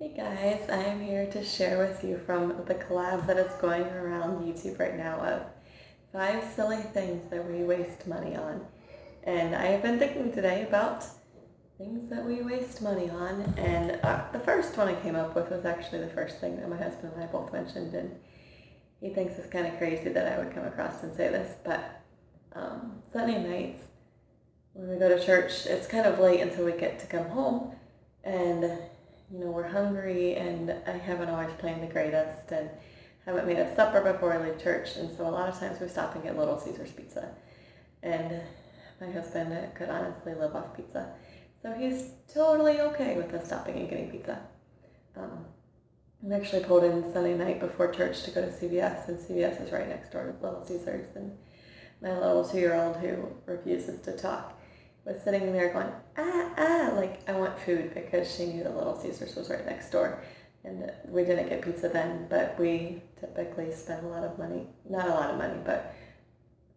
Hey guys, I am here to share with you from the collab that is going around YouTube right now of 5 silly things that we waste money on. And I have been thinking today about things that we waste money on, and the first one I came up with was actually the first thing that my husband and I both mentioned, and he thinks it's kind of crazy that I would come across and say this, but Sunday nights when we go to church, it's kind of late until we get to come home, and we're hungry, and I haven't always planned the greatest, and haven't made a supper before I leave church, and so a lot of times we stop and get Little Caesars pizza, and my husband could honestly live off pizza, so he's totally okay with us stopping and getting pizza. I'm actually pulled in Sunday night before church to go to CVS, and CVS is right next door to Little Caesars, and my little 2-year-old who refuses to talk was sitting there going, like I want food, because she knew the Little Caesars was right next door. And we didn't get pizza then, but we typically spend a lot of money, not a lot of money, but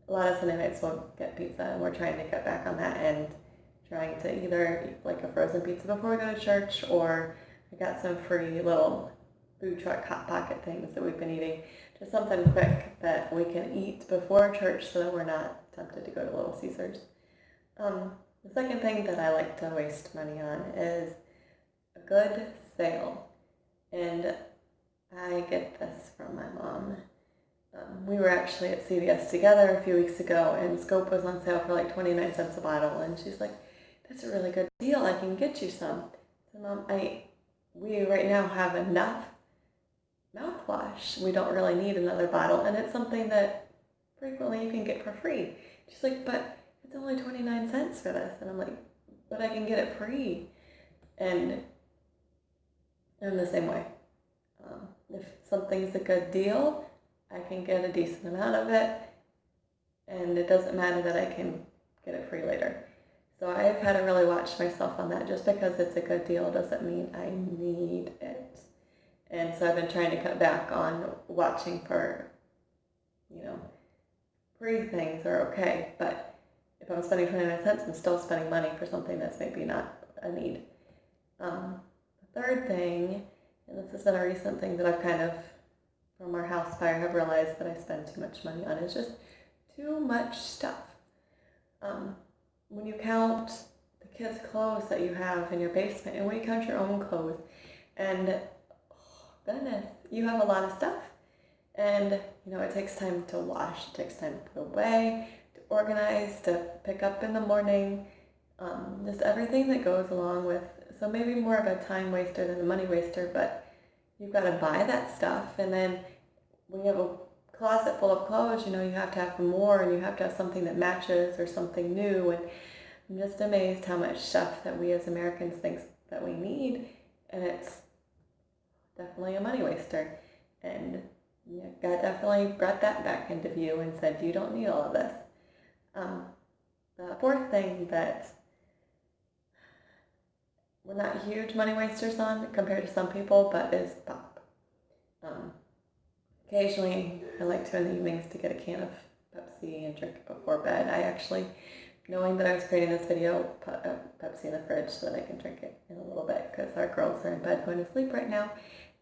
a lot of Sunday nights we'll get pizza, and we're trying to get back on that and trying to either eat like a frozen pizza before we go to church, or I got some free little food truck Hot Pocket things that we've been eating. Just something quick that we can eat before church so that we're not tempted to go to Little Caesars. The second thing that I like to waste money on is a good sale. And I get this from my mom. We were actually at CVS together a few weeks ago, and Scope was on sale for like 29 cents a bottle. And she's like, that's a really good deal. I can get you some. So Mom, we right now have enough mouthwash. We don't really need another bottle, and it's something that frequently you can get for free. She's like, but it's only 29 cents for this. And I'm like, but I can get it free. And I'm the same way. If something's a good deal, I can get a decent amount of it, and it doesn't matter that I can get it free later. So I've had to really watch myself on that. Just because it's a good deal doesn't mean I need it. And so I've been trying to cut back on watching for, free things are okay, but if I'm spending 29 cents, I'm still spending money for something that's maybe not a need. The third thing, and this has been a recent thing that I've kind of, from our house fire, have realized that I spend too much money on, is just too much stuff. When you count the kids' clothes that you have in your basement, and when you count your own clothes, and goodness, you have a lot of stuff. And, it takes time to wash, it takes time to put away, to organize, to pick up in the morning, just everything that goes along with, so maybe more of a time waster than a money waster, but you've got to buy that stuff, and then when you have a closet full of clothes, you have to have more, and you have to have something that matches or something new, and I'm just amazed how much stuff that we as Americans think that we need, and it's definitely a money waster. And God definitely brought that back into view and said, you don't need all of this. The fourth thing that we're not huge money wasters on compared to some people, but is pop. Occasionally, I like to in the evenings to get a can of Pepsi and drink it before bed. I actually, knowing that I was creating this video, put a Pepsi in the fridge so that I can drink it in a little bit, because our girls are in bed going to sleep right now,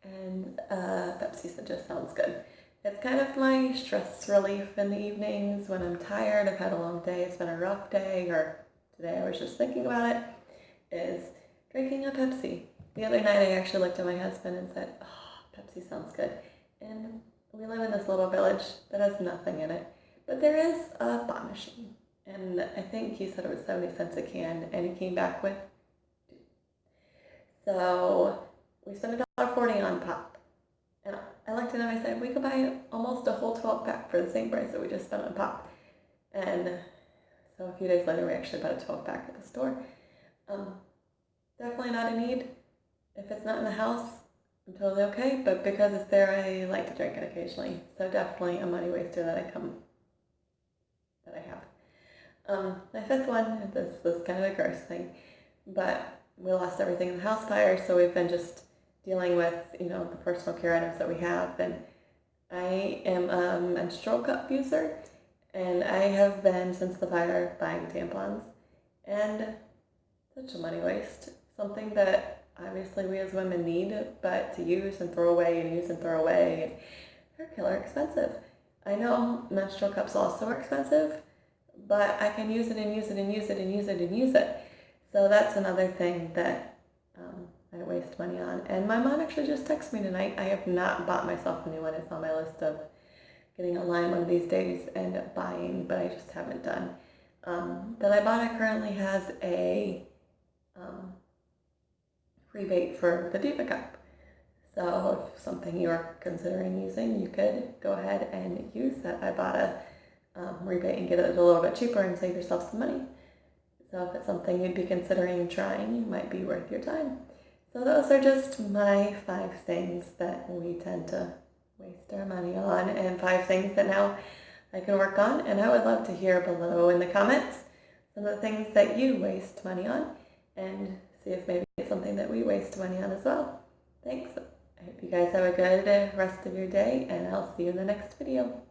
and Pepsi just sounds good. It's kind of my stress relief in the evenings when I'm tired, I've had a long day, it's been a rough day, or today I was just thinking about it, is drinking a Pepsi. The other night I actually looked at my husband and said, Pepsi sounds good. And we live in this little village that has nothing in it, but there is a pop machine. And I think he said it was 70 cents a can, and he came back with 2. So we spent $1.40 on pop. And I looked at him and I said, we could buy almost a whole 12 pack for the same price that we just spent on pop. And so a few days later, we actually bought a 12 pack at the store. Definitely not a need. If it's not in the house, I'm totally okay. But because it's there, I like to drink it occasionally. So definitely a money waster that I have. My fifth one, this is kind of a gross thing, but we lost everything in the house fire, so we've been just dealing with, the personal care items that we have, and I am a menstrual cup user, and I have been, since the fire, buying tampons, and such a money waste, something that obviously we as women need, but to use and throw away and use and throw away, they're killer expensive. I know menstrual cups also are expensive, but I can use it and use it and use it and use it and use it. So that's another thing that I waste money on. And my mom actually just texted me tonight. I have not bought myself a new one. It's on my list of getting online one of these days and buying, but I just haven't done. That I bought, it currently has a rebate for the Diva Cup. So if something you are considering using, you could go ahead and use that. I bought a rebate and get it a little bit cheaper and save yourself some money. So if it's something you'd be considering trying, it might be worth your time. So those are just my 5 things that we tend to waste our money on, and 5 things that now I can work on. And I would love to hear below in the comments some of the things that you waste money on, and see if maybe it's something that we waste money on as well. Thanks. I hope you guys have a good rest of your day, and I'll see you in the next video.